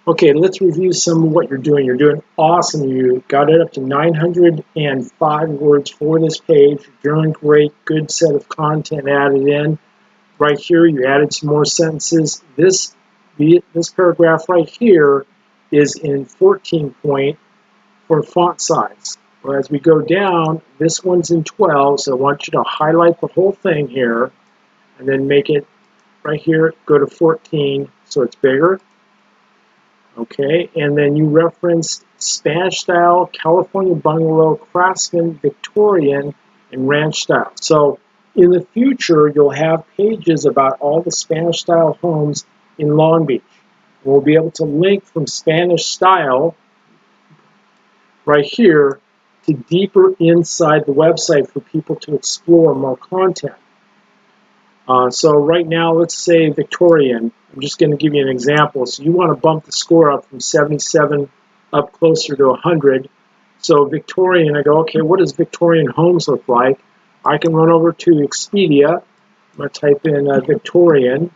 Okay, let's review some of what you're doing. You're doing awesome. You got it up to 905 words for this page. You're doing great. Good set of content added in. Right here, you added some more sentences. This paragraph right here is in 14 point for font size. Well, as we go down, this one's in 12, so I want you to highlight the whole thing here and then make it right here, go to 14 so it's bigger. Okay, and then you reference Spanish style, California bungalow, craftsman, Victorian, and ranch style. So in the future, you'll have pages about all the Spanish style homes in Long Beach. We'll be able to link from Spanish style right here to deeper inside the website for people to explore more content. So right now, let's say Victorian. I'm just going to give you an example. So you want to bump the score up from 77 up closer to 100. So Victorian, I go, okay, what does Victorian homes look like? I can run over to Expedia. I'm going to type in Victorian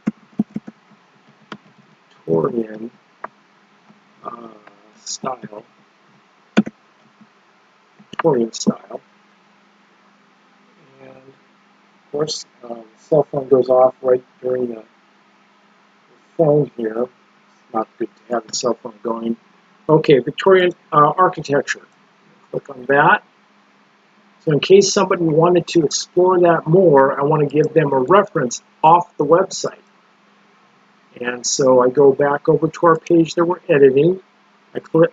style. Victorian style. And of course, the cell phone goes off right during the phone here. It's not good to have the cell phone going. Okay, Victorian architecture. Click on that. So in case somebody wanted to explore that more, I want to give them a reference off the website. And so I go back over to our page that we're editing.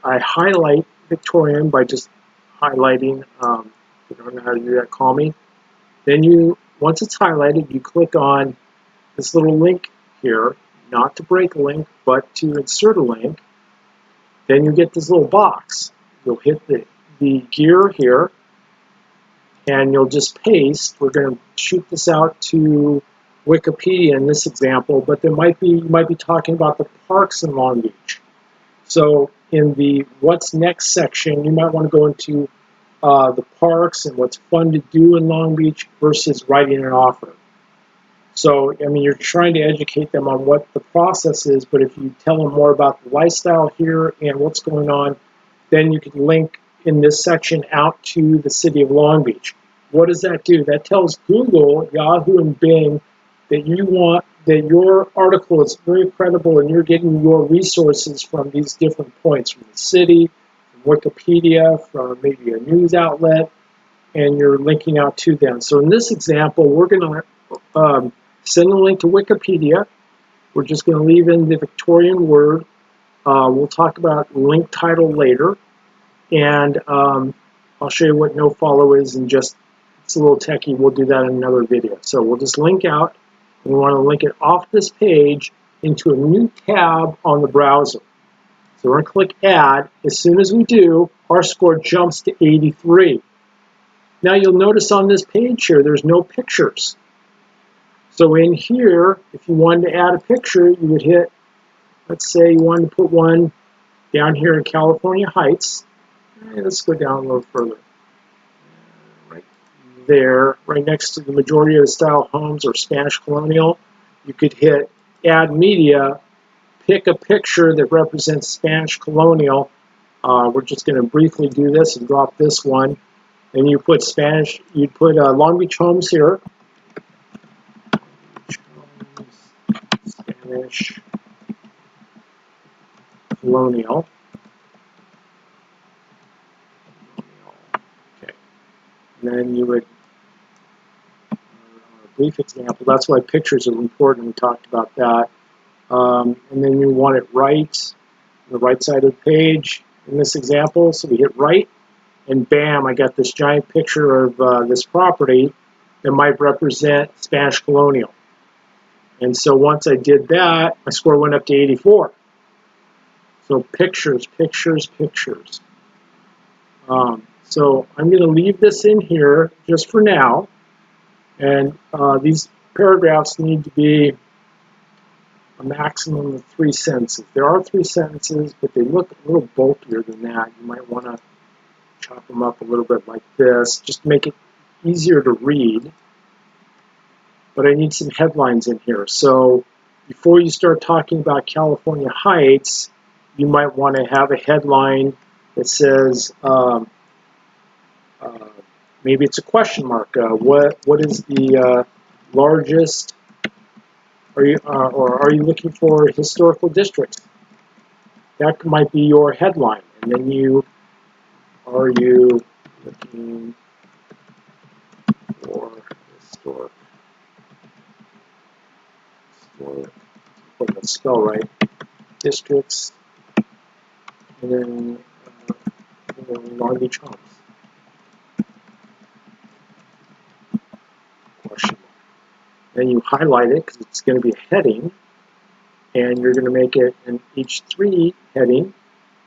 I highlight Victorian by just highlighting. If you don't know how to do that, call me. Then once it's highlighted, you click on this little link here, not to break a link, but to insert a link. Then you get this little box. You'll hit the gear here, and you'll just paste. We're going to shoot this out to Wikipedia in this example, but you might be talking about the parks in Long Beach. So in the what's next section, you might want to go into the parks and what's fun to do in Long Beach versus writing an offer. So, I mean, you're trying to educate them on what the process is, but if you tell them more about the lifestyle here and what's going on, then you can link in this section out to the city of Long Beach. What does that do? That tells Google, Yahoo, and Bing that that your article is very credible and you're getting your resources from these different points, from the city, from Wikipedia, from maybe a news outlet, and you're linking out to them. So in this example, we're going to send a link to Wikipedia. We're just going to leave in the Victorian word. We'll talk about link title later. And I'll show you what nofollow is in just, it's a little techie. We'll do that in another video. So we'll just link out. And we want to link it off this page into a new tab on the browser. So we're going to click Add. As soon as we do, our score jumps to 83. Now you'll notice on this page here, there's no pictures. So in here, if you wanted to add a picture, you would hit, let's say you wanted to put one down here in California Heights. Let's go down a little further. Right there, right next to the majority of the style homes or Spanish colonial, you could hit Add Media, pick a picture that represents Spanish colonial. We're just going to briefly do this and drop this one. And you put Spanish, you'd put Long Beach homes here. Spanish colonial. Okay. And then you would, a brief example, that's why pictures are important, we talked about that. And then you want it right, on the right side of the page in this example. So we hit right, and bam, I got this giant picture of this property that might represent Spanish colonial. And so once I did that, my score went up to 84. So pictures, pictures, pictures. So I'm going to leave this in here just for now. And these paragraphs need to be a maximum of 3 sentences. There are 3 sentences, but they look a little bulkier than that. You might want to chop them up a little bit like this, just to make it easier to read. But I need some headlines in here. So before you start talking about California Heights, you might want to have a headline that says, maybe it's a question mark. What is the largest? Or are you looking for historical districts? That might be your headline, and then are you looking for historic? Put the spell right. Districts, and then Long Beach Homes. Question mark. Then you highlight it because it's going to be a heading, and you're going to make it an H3 heading,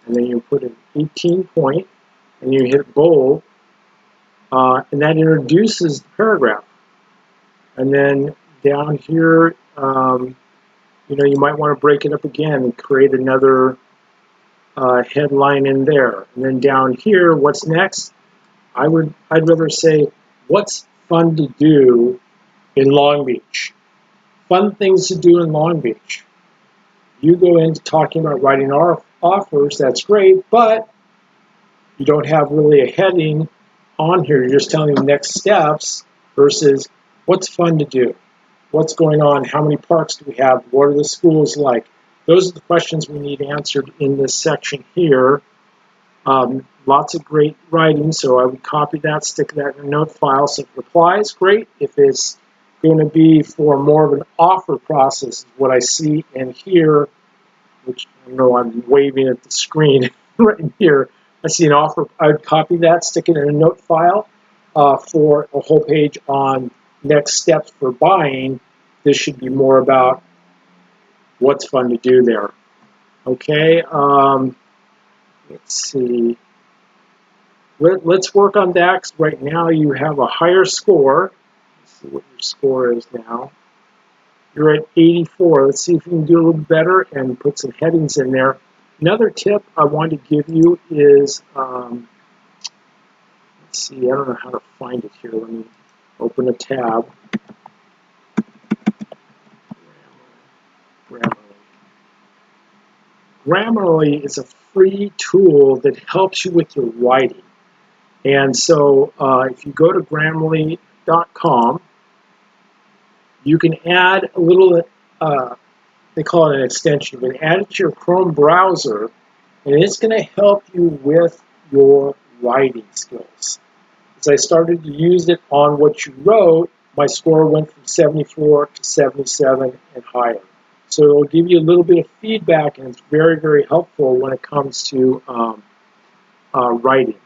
and then you put an 18 point, and you hit bold, and that introduces the paragraph. And then down here, you might want to break it up again and create another headline in there. And then down here, what's next? I'd rather say, what's fun to do in Long Beach? Fun things to do in Long Beach. You go into talking about writing offers, that's great, but you don't have really a heading on here. You're just telling the next steps versus what's fun to do. What's going on? How many parks do we have? What are the schools like? Those are the questions we need answered in this section here. Lots of great writing, so I would copy that, stick that in a note file. So if it applies, great. If it's going to be for more of an offer process, what I see in here, which I know I'm waving at the screen right here, I see an offer. I would copy that, stick it in a note file for a whole page on next steps for buying. This should be more about what's fun to do there. Okay, let's see. Let's work on that, 'cause right now you have a higher score. Let's see what your score is now. You're at 84. Let's see if you can do a little better and put some headings in there. Another tip I want to give you is, let's see, I don't know how to find it here. Let me open a tab. Grammarly is a free tool that helps you with your writing. And so if you go to Grammarly.com, you can add a little, they call it an extension, you can add it to your Chrome browser, and it's going to help you with your writing skills. As I started to use it on what you wrote, my score went from 74 to 77 and higher. So it'll give you a little bit of feedback, and it's very, very helpful when it comes to writing.